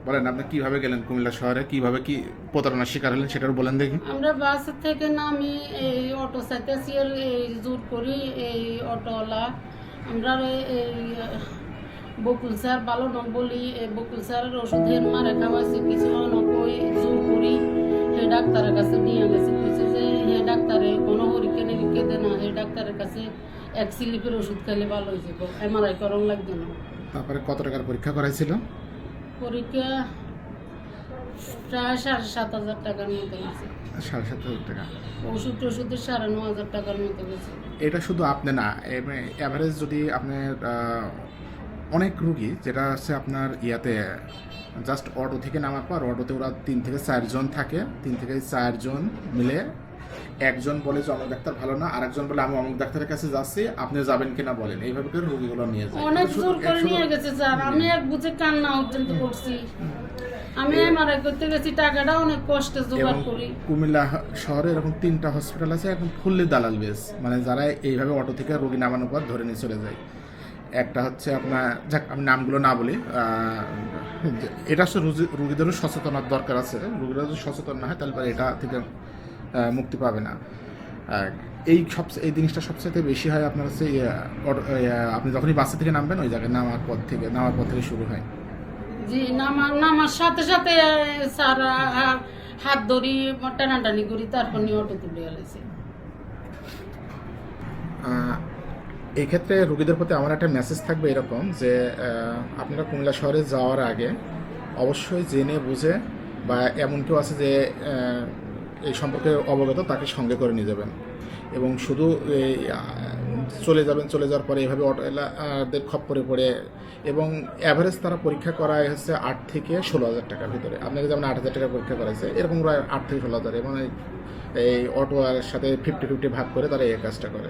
বলেন আপনি কিভাবে গেলেন কুমিল্লা শহরে, কিভাবে কি প্রতারণার শিকার হলেন সেটাও বলেন দেখি। আমরা বাস থেকে নামি এই অটো চাইতেছি আর এই জোর করি এই অটোওয়ালা আমরা এই বকুল স্যার ভালো ন বলি এই বকুল স্যারের ওষুধের মারে খাওয়াইছি কিছু নকই জোর করি হে ডাক্তারের কাছে নিয়ে গেছে কিছু যে হে ডাক্তারে কোনো হরিকে নিরিকে দে না হে ডাক্তারের কাছে এক স্লিপের ওষুধ খাইলে ভালো হয়ে যাবো এমআরআই করন লাগবে না। তারপরে কত টাকার পরীক্ষা করাইছিল? পরীক্ষা প্রায় 7,500 টাকার মতো গেছে। 7,500 টাকা। ওষুধের 9,500 টাকার মতো গেছে। এটা শুধু আপনি না, অ্যাভারেজ যদি আপনার অনেক রুগী যেটা হচ্ছে আপনার ইয়াতে জাস্ট অটো থেকে নামার পর অটোতে ওরা 3 থেকে 4 জন থাকে, 3 থেকে 4 জন মিলে একজন বলে যে অমুক ডাক্তার ভালো না, আরেকজন বলে আমি অমুক ডাক্তারের কাছে যাচ্ছি, আপনি যাবেন কিনা বলেন, এইভাবে করে রোগীগুলো নিয়ে যায়। অনেক জোর করে নিয়ে গেছে স্যার, আমি এক বুঝে কান্না পর্যন্ত করছি। আমি এমআরআই করতে গেছি, টাকাটা অনেক কষ্টে জোগাড় করি। কুমিল্লা শহরে এরকম 3টা হসপিটাল আছে এখন ফুললি দালাল বেস, মানে যারা এইভাবে অটো থেকে রোগী নামানোর পর ধরে নিয়ে চলে যায়। একটা হচ্ছে আপনার, যাক আমি নামগুলো না বলি, এটা হচ্ছে রুগীদেরও সচেতনার দরকার আছে। রুগীরা যদি সচেতন না হয় তাহলে পরে এটা থেকে মুক্তি পাবে না। এই জিনিসটা সবচেয়ে বেশি হয় আপনার হচ্ছে আপনি যখনই বাসে থেকে নামবেন ওই জায়গায় নামার পর থেকে শুরু হয়। জি, নামার সাথে সাথে স্যার হাত ধরি টানাটানি করি, তারপর নিয়ে অটো তুলে গেলেছে। এই ক্ষেত্রে রোগীদের প্রতি আমার একটা মেসেজ থাকবে এরকম যে আপনারা কুমিল্লা শহরে যাওয়ার আগে অবশ্যই জেনে বুঝে, বা এমন কেউ আছে যে এই সম্পর্কে অবগত, তাকে সঙ্গে করে নিয়ে যাবেন। এবং শুধু চলে যাওয়ার পরে এইভাবে অটোওয়ালাদের খপ্পরে পড়ে, এবং অ্যাভারেজ তারা পরীক্ষা করায় হচ্ছে 8 থেকে 16,000 টাকার ভিতরে। আপনাকে যেমন 8,000 টাকা পরীক্ষা করাইছে, এরকম 8 থেকে 16,000, এবং এই অটোওয়ালার সাথে 50-50 ভাগ করে তারা এই কাজটা করে।